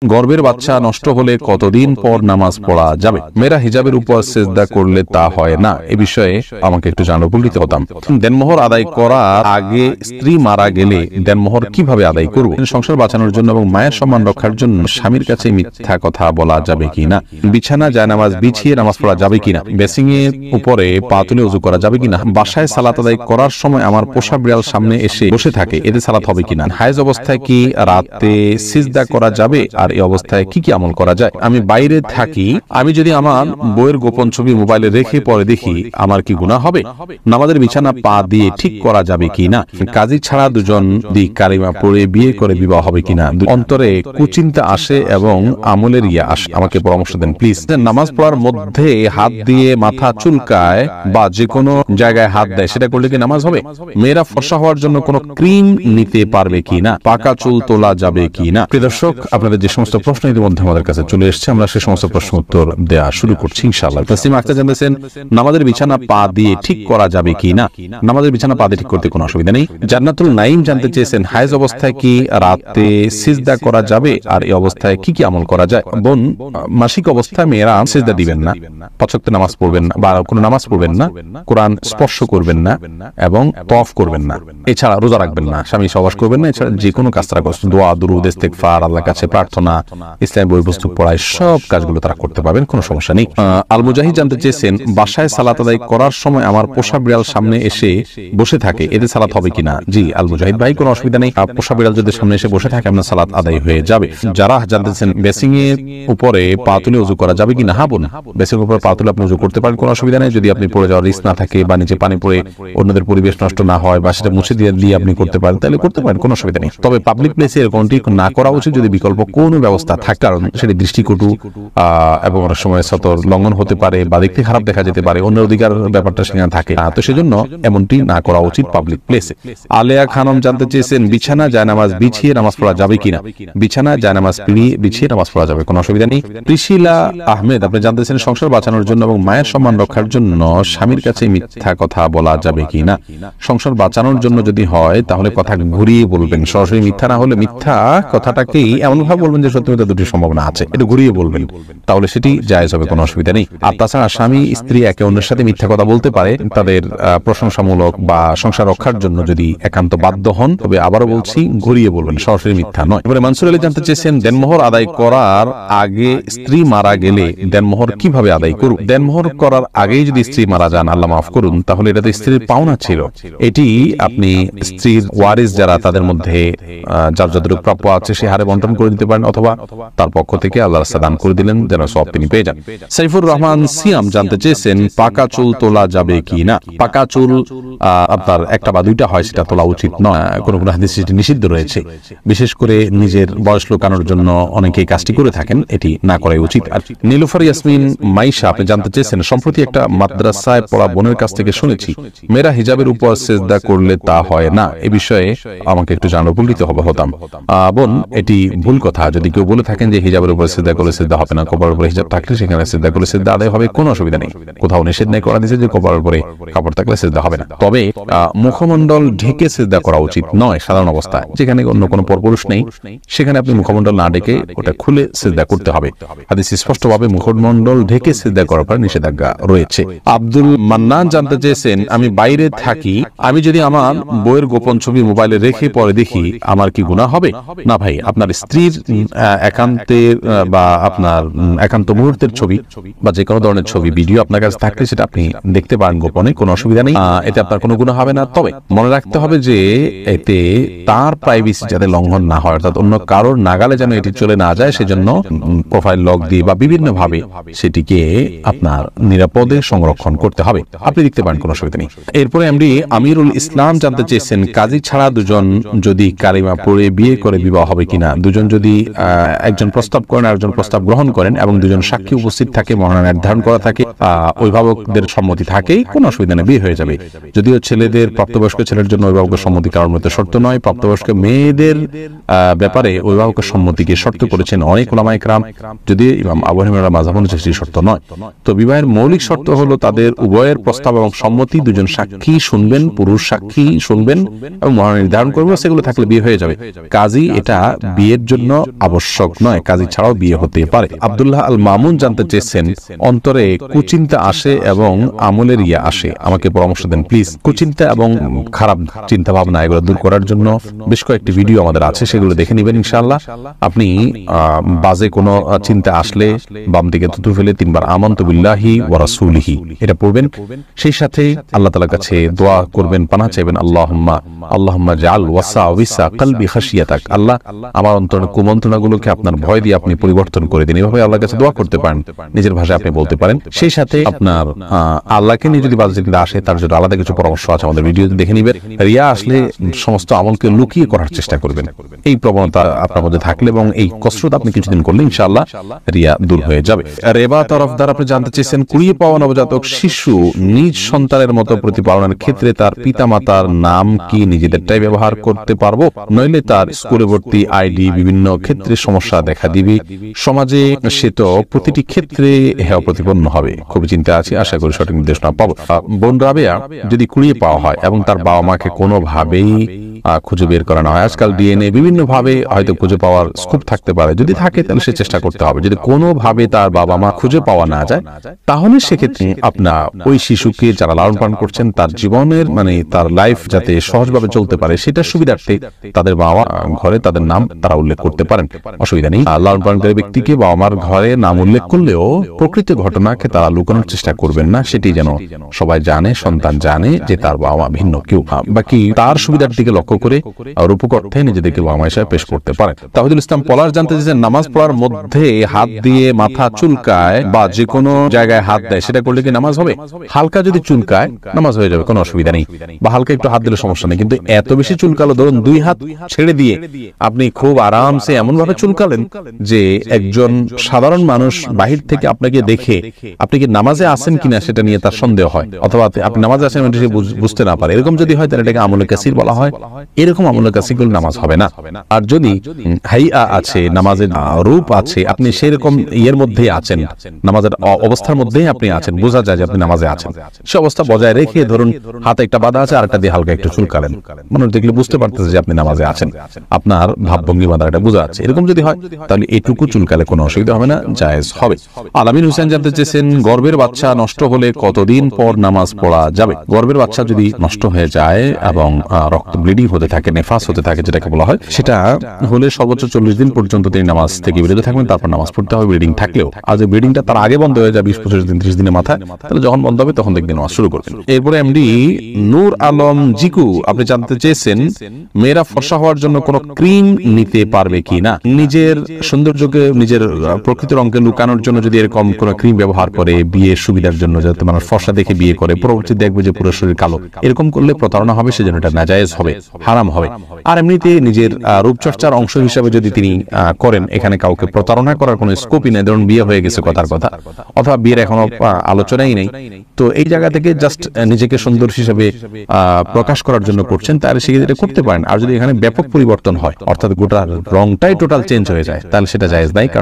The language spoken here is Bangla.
গর্ভের বাচ্চা নষ্ট হলে কতদিন পর নামাজ পড়া যাবে? মেয়েরা হিজাবের উপর সেজদা করলে তা হয় না, এ বিষয়ে আমাকে একটু জানানো উপকৃত হতাম। দেনমোহর আদায় করার আগে স্ত্রী মারা গেলে দেনমোহর কিভাবে আদায় করব? সংসার বাঁচানোর জন্য এবং মায়ের সম্মান রক্ষার জন্য স্বামীর কাছে মিথ্যা কথা বলা যাবে কিনা? বিছানা জায়নামাজ বিছিয়ে নামাজ পড়া যাবে কিনা? বেসিং এর উপরে পা তুলে ওযু করা যাবে কিনা? বাসায় সালাত আদায় করার সময় আমার পোষা বিড়াল সামনে এসে বসে থাকে, এতে সালাত হবে কিনা? হায়েজ অবস্থায় কি রাতে সিজদা করা যাবে? আর এই অবস্থায় কি কি আমল করা যায়? আমি বাইরে থাকি, আমি যদি আমার বইয়ের গোপন ছবি মোবাইলে রেখে পরে দেখি, আমার কি গুনাহ হবে? নামাজের বিছানা পা দিয়ে ঠিক করা যাবে কিনা? কাজী ছাড়া দুজন দিক কালিমা পড়ে বিয়ে করে বিবাহ হবে কিনা? অন্তরে কুচিন্তা আসে এবং আমলের ইয়া আসে, আমাকে পরামর্শ দেন প্লিজ। নামাজ পড়ার মধ্যে হাত দিয়ে মাথা চুলকায় বা যে কোনো জায়গায় হাত দেয়, সেটা করলে কি নামাজ হবে? মেয়েরা ফর্সা হওয়ার জন্য কোনো ক্রিম নিতে পারবে কিনা? পাকা চুল তোলা যাবে কিনা? প্রিয় দর্শক, আপনাদের যে সমস্ত প্রশ্ন ইতিমধ্যে আমাদের কাছে চলে এসেছে, আমরা সেই সমস্ত প্রশ্ন উত্তর দেওয়া শুরু করছি ইনশাআল্লাহ। তাসলিমা আক্তার জানতেছেন, নামাজের বিছানা পা দিয়ে ঠিক করা যাবে কিনা? নামাজের বিছানা পা দিয়ে ঠিক করতে কোনো অসুবিধা নেই। জান্নাতুল নাইম জানতে চেয়েছেন, হায়েজ অবস্থায় কি রাতে সিজদা করা যাবে? আর এই অবস্থায় কি কি আমল করা যায়? বোন, মাসিক অবস্থায় মেয়েরা সিজদা দিবেন না, পাঁচ ওয়াক্ত নামাজ পড়বেন না বা কোনো নামাজ পড়বেন না, কোরআন স্পর্শ করবেন না এবং তওয়াফ করবেন না, এছাড়া রোজা রাখবেন না, স্বামী সহবাস করবেন না, এছাড়া যে কোনো কাজ তারা করছেন, দোয়া দুরুদ ইস্তেগফার, আল্লাহর কাছে প্রার্থনা, ইসলামী বই পুস্তক পড়ায়, সব কাজগুলো তারা করতে পারবেন, কোনো সমস্যা নেই। আল মুজাহিদ জানতে চেয়েছেন, বাসায় সালাত আদায় করার সময় আমার পোষা বিড়াল সামনে এসে বসে থাকে, এতে সালাত হবে কিনা? জি আল মুজাহিদ ভাই, কোনো অসুবিধা নেই। পোষা বিড়াল যদি সামনে এসে বসে থাকে, আপনার সালাত আদায় হয়ে যাবে। যারা জানতেছেন বেসিং এর উপরে পা তুলে ওযু করা যাবে কিনা? হ্যাঁ বোন, বেসিং এর উপরে পা তুলে আপনি ওযু করতে পারেন, কোনো অসুবিধা নেই, যদি আপনি পড়ে যাওয়ার রিস্ক না থাকে বা নিচে পানি পড়ে অন্যদের পরিবেশ নষ্ট না হয় বা সেটা মুছে দিয়ে আপনি করতে পারেন, তাহলে করতে পারেন, কোনো অসুবিধা নেই। তবে পাবলিক প্লেসে এরকমটি না করা উচিত যদি বিকল্প কোনো ব্যবস্থা থাকে, কারণ সেটি দৃষ্টিকটু এবং অনেক সময় সতর লঙ্ঘন হতে পারে বা দেখতে খারাপ দেখা যেতে পারে, অন্য অধিকার ব্যাপারটা সেখানে থাকে, তো সেজন্য এমনটি না করা উচিত পাবলিক প্লেসে। আলেয়া খানম জানতে চেয়েছেন, বিছানা জায়নামাজ বিছিয়ে নামাজ পড়া যাবে কিনা? বিছানা জায়নামাজ বিছিয়ে নামাজ পড়া যাবে, কোনো অসুবিধা নেই। প্রিশিলা আহমেদ আপনি জানতে চেয়েছেন, সংসার বাঁচানোর জন্য এবং মায়ের সম্মান রক্ষার জন্য স্বামীর কাছে মিথ্যা কথা বলা যাবে কিনা? সংসার বাঁচানোর জন্য যদি হয় তাহলে কথা ঘুরিয়ে বলবেন, সরাসরি মিথ্যা না হলে মিথ্যা কথাটাকেই এমন ভাবে বলবেন যে সত্যি মিথ্যা দুটি সম্ভাবনা আছে, এটা ঘুরিয়ে বলবেন, তাহলে সেটি জায়েজ হবে, কোনো অসুবিধা নেই। আর তাছাড়া স্বামী স্ত্রী একে অন্যের সাথে মিথ্যা কথা বলতে পারে, তাদের প্রশংসামূলক বা সংসার রক্ষার জন্য যদি একান্ত বাধ্য হন, তবে আবারও বলছি ঘুরিয়ে বলবেন, সরাসরি মিথ্যা নয়। এবারে মানসুর আলী জানতে চেয়েছেন, দেনমোহর আদায় করার আগে স্ত্রী মারা গেলে দেনমোহর কিভাবে আদায় করব? দেনমোহর করার আগেই যদি স্ত্রী মারা যান, আল্লাহ মাফ করুন, তাহলে এটা তো স্ত্রীর পাওনা ছিল, এটি আপনি স্ত্রীর ওয়ারিস যারা তাদের মধ্যে যার যতটুকু প্রাপ্য আছে সে হারে বন্টন করে দিতে পারেন, অথবা তার পক্ষ থেকে আল্লাহর রাস্তায় দান করে দিলেন, যেন সব তিনি পেয়ে যান। সাইফুর রহমান সিয়াম জানতে চেয়েছেন, পাকা চুল তোলা যাবে কি না? পাকা চুল আপনার একটা বা দুইটা হয়, সেটা তোলা উচিত নয়, কোনো কোনো হাদিসে সেটি নিষিদ্ধ রয়েছে, বিশেষ করে নিজের বয়স লুকানোর জন্য অনেকে কাজটি করে থাকেন, এটি না করাই উচিত। আর নীলুফার ইয়াসমিন মাইশা আপনি জানতে চেয়েছেন, সম্প্রতি একটা মাদ্রাসায় পড়া বোনের কাছ থেকে শুনেছি মেয়েরা হিজাবের উপর সেজদা করলে তা হয় না, এ বিষয়ে আমাকে একটু জানানো উপকৃত হতাম। বোন, এটি ভুল কথা, যদি কেউ বলে থাকেন যে হিজাবের উপর সিজদা করলে সিজদা হবে না, কপালের উপরে হিজাব থাকলে সেখানে সিজদা করলে সিজদা আদায় হবে, কোনো অসুবিধা নেই, কোথাও নিষেধ নেই করা দিয়েছে যে কপালের উপরে কাপড় থাকলে সিজদা হবে না। তবে মুখমণ্ডল ঢেকে সিজদা করা উচিত নয় সাধারণ অবস্থায়, যেখানে অন্য কোনো পরপুরুষ নেই সেখানে আপনি মুখমণ্ডল না ঢেকে ওটা খুলে সিজদা করতে হবে। হাদিসে স্পষ্টভাবে মুখমণ্ডল ঢেকে সিজদা করার পর নিষেধাজ্ঞা রয়েছে। আব্দুল মান্নান জানতে চেয়েছেন, আমি বাইরে থাকি, আমি যদি আমার বইয়ের গোপন ছবি মোবাইলে রেখে পরে দেখি, আমার কি গুনাহ হবে? না ভাই, আপনার স্ত্রীর একান্তের বা আপনার একান্ত মুহূর্তের ছবি বা যে কোনো ধরনের ছবি ভিডিও আপনার কাছে থাকলে সেটা আপনি দেখতে পারেন গোপনে, কোনো অসুবিধা নেই, এতে আপনার কোনো গুনাহ হবে না। তবে মনে রাখতে হবে যে এতে তার প্রাইভেসি যাতে লঙ্ঘন না হয়, অর্থাৎ অন্য কারোর নাগালে যেন এটি চলে না যায়, সেজন্য প্রোফাইল লক দিয়ে বা বিভিন্ন ভাবে সেটিকে আপনার নিরাপদে সংরক্ষণ করতে হবে, আপনি দেখতে পারেন, কোনো অসুবিধা নেই। এরপরে এমডি আমিরুল ইসলাম জানতে চেয়েছেন, কাজী ছাড়া দুজন যদি কালিমা পড়ে বিয়ে করে বিবাহ হবে কিনা? দুজন যদি একজন প্রস্তাব করেন আর একজন প্রস্তাব গ্রহণ করেন এবং দুজন সাক্ষী উপস্থিত থাকে, মহানা নির্ধারণ করা থাকে, অভিভাবকদের সম্মতি থাকে, কোনো অসুবিধা নেই, বিয়ে হয়ে যাবে। যদিও ছেলেদের প্রাপ্তবয়স্ক ছেলের জন্য অভিভাবকের সম্মতি কারোর মধ্যে শর্ত নয়, প্রাপ্তবয়স্ক মেয়েদের ব্যাপারে অভিভাবকের সম্মতিকে শর্ত করেছেন অনেক উলামায়ে কেরাম, যদি ইমাম আবু হানিফার মাযহাব অনুযায়ী সেটি শর্ত নয়। তো বিবাহের মৌলিক শর্ত হলো তাদের উভয়ের প্রস্তাব এবং সম্মতি, দুজন সাক্ষী শুনবেন, পুরুষ সাক্ষী শুনবেন এবং মহানা নির্ধারণ করবেন, সেগুলো থাকলে বিয়ে হয়ে যাবে। কাজী এটা বিয়ের জন্য আবশ্যক নয়, কাজী ছাড়াও বিয়ে হতে পারে। আব্দুল্লাহ আল মামুন জানতে চেয়েছেন, অন্তরে কুচিন্তা আসে এবং আমলের ইয়া আসে, আমাকে পরামর্শ দেন প্লিজ। কুচিন্তা এবং খারাপ চিন্তা ভাবনা এগুলো দূর করার জন্য বেশ কয়েকটি ভিডিও আমাদের আছে, সেগুলো দেখে নেবেন ইনশাআল্লাহ। আপনি বাজে কোনো চিন্তা আসলে বাম দিকে থুতু ফেলে 3 বার আমানতু বিল্লাহি ওয়া রাসূলিহি এটা পড়বেন। সেই সাথে আল্লাহ তাআলার কাছে দোয়া করবেন, পানাহ চাইবেন, আল্লাহুম্মা জাআল ওয়াসাওয়িসা কলবি খাশিয়াতাক, আল্লাহ আমার অন্তরের কুমন্ত্রণাগুলোকে আপনার ভয় দিয়ে আপনি পরিবর্তন করে দিন। এভাবে আল্লাহর কাছে দোয়া করতে পারেন, নিজের ভাষায় আপনি বলতে পারেন। সেই সাথে আপনার আল্লাহকে নিয়ে যদি বাজে চিন্তা আসে তার জন্য আলাদা কিছু পরামর্শ আছে, আমাদের ভিডিওতে দেখে নিবেন। রিয়া আসলে সমস্ত আমলকে লুকিয়ে করার চেষ্টা করবেন, এই প্রবণতা আপনার মধ্যে থাকলে এবং এই কসরত আপনি কিছুদিন করলে ইনশাআল্লাহ রিয়া দূর হয়ে যাবে। রেবা তরফদার আপনি জানতে চেয়েছেন, কুড়িয়ে পাওয়া নবজাতক শিশু নিজ সন্তানের মতো প্রতিপালনের ক্ষেত্রে তার পিতামাতার নাম কি নিজেদেরটাই ব্যবহার করতে পারবো, নইলে তার স্কুলে ভর্তি আইডি বিভিন্ন ক্ষেত্রে সমস্যা দেখা দিবে, সমাজে সে তো প্রতিটি ক্ষেত্রে হেয় প্রতিপন্ন হবে। খুবই চিন্তা আছে, আশা করি সঠিক নির্দেশনা পাবো। বোন রাবেয়া যদি কুড়িয়ে পাওয়া হয় এবং তার বাবা মাকে কোনোভাবেই খুঁজে বের করানো হয়, আজকাল ডিএনএ বিভিন্ন ভাবে হয়তো খুঁজে পাওয়ার স্কোপ থাকতে পারে, যদি থাকে তাহলে সে চেষ্টা করতে হবে। যদি কোনোভাবে তার বাবা মা খুঁজে পাওয়া না যায় তাহলে সেক্ষেত্রে আপনার ওই শিশুকে যারা লালন পালন করছেন তার জীবনের তার লাইফ যাতে সহজভাবে চলতে পারে সেটা সুবিধার্থে তাদের বাবা ঘরে তাদের নাম তারা উল্লেখ করতে পারেন, অসুবিধা নেই। লালন পালনকারী ব্যক্তিকে বাবা মার ঘরে নাম উল্লেখ করলেও প্রকৃত ঘটনাকে তারা লুকানোর চেষ্টা করবেন না, সেটি যেন সবাই জানে, সন্তান জানে যে তার বাবা মা ভিন্ন কেউ। বাকি তার সুবিধার দিকে লক্ষ্য করে রূপক অর্থে নিজেদেরকে বাবা মা হিসেবে পেশ করতে পারে। তাহিদুল ইসলাম পলাশ জানতে চেয়েছেন, নামাজ পড়ার মধ্যে হাত দিয়ে মাথা চুলকায় বা যে কোনো জায়গায় হাত দেয় সেটা করলে কি নামাজ হবে? হালকা যদি চুলকায় নামাজ হয়ে যাবে, কোনো অসুবিধা নেই, বা হালকা একটু হাত দিলে সমস্যা নেই। কিন্তু এত বেশি চুলকালো, ধরুন 2 হাত ছেড়ে দিয়ে আপনি খুব আরামসে এমন ভাবে চুলকালেন যে একজন সাধারণ মানুষ বাহির থেকে আপনাকে দেখে আপনি কি নামাজে আছেন কিনা সেটা নিয়ে তার সন্দেহ হয়, অথবা আপনি নামাজে আছেন সে বুঝতে না পারে, এরকম যদি হয় তাহলে এটাকে আমলে কাসির বলা হয়। এরকম আমলে কাসির করলে নামাজ হবে না। আর যদি হাইয়া আছে, নামাজের রূপ আছে, আপনি সেরকম ইয়ের মধ্যে আছেন, নামাজের অবস্থার মধ্যেই আপনি আছেন, বোঝা যায় যে আপনি নামাজে আছেন, সে অবস্থা বজায় রেখে ধরুন হাতে একটা বাধা আছে, আরেকটা দিয়ে হালকা একটু চুলকালেন, মানুষ দেখলে বুঝতে পারতেছে যে আপনি নামাজে আছেন, আপনার ভাবভঙ্গি বাধাটা বোঝা যাচ্ছে। এরকম যদি হয় তাহলে এইটুকু চুলকালে কোনো অসুবিধা হবে না, জায়েজ হবে। আলামিন হোসেন জানতে চেয়েছেন, গর্ভের বাচ্চা নষ্ট হলে কতদিন পর নামাজ পড়া যাবে? গর্ভের বাচ্চা যদি নষ্ট হয়ে যায় এবং রক্ত ব্লিডিং হতে থাকে, নেফাস হতে থাকে যেটাকে বলা হয়, সেটা হলে সর্বোচ্চ 40 দিন পর্যন্ত তিনি নামাজ থেকে বিরত থাকবেন, তারপর নামাজ পড়তে হবে ব্লিডিং থাকলেও। আর যে ব্লিডিংটা তার আগে বন্ধ হয়ে যায় 20-25 দিন 30 দিনের মাথায়, তাহলে যখন বন্ধ হবে তখন দেখবেন নামাজ শুরু করবেন। এরপরে এমডি নূর আলম জিকু আপনি জানতে চেয়েছেন, মেয়েরা ফর্সা হওয়ার জন্য কোনো ক্রিম নিতে পারবে কি না? নিজের সৌন্দর্যকে নিজের প্রকৃত রঙকে লুকানোর জন্য যদি এরকম কোনো ক্রিম ব্যবহার করে বিয়ের সুবিধার জন্য, যাতে মানুষ ফর্সা দেখে বিয়ে করে, পরবর্তী দেখবে যে পুরো শরীর কালো, এরকম করলে প্রতারণা হবে, সেজন্য এটা নাজায়েজ হবে, হারাম হবে। আর এমনিতে নিজের রূপচর্চার অংশ হিসাবে যদি তিনি করেন, এখানে কাউকে প্রতারণা করার কোনো স্কোপই নেই। ধরুন বিয়ে হয়ে গেছে কথার কথা, অথবা বিয়ের এখনো আলোচনাই নেই, তো এই জায়গা থেকে জাস্ট নিজেকে সুন্দর হিসেবে প্রকাশ করার জন্য করছেন, তাহলে সেক্ষেত্রে করতে পারেন। আর যদি এখানে ব্যাপক পরিবর্তন হয়, অর্থাৎ গোটা রংটাই টোটাল চেঞ্জ হয়ে যায়, তাহলে সেটা জায়েজ নাই।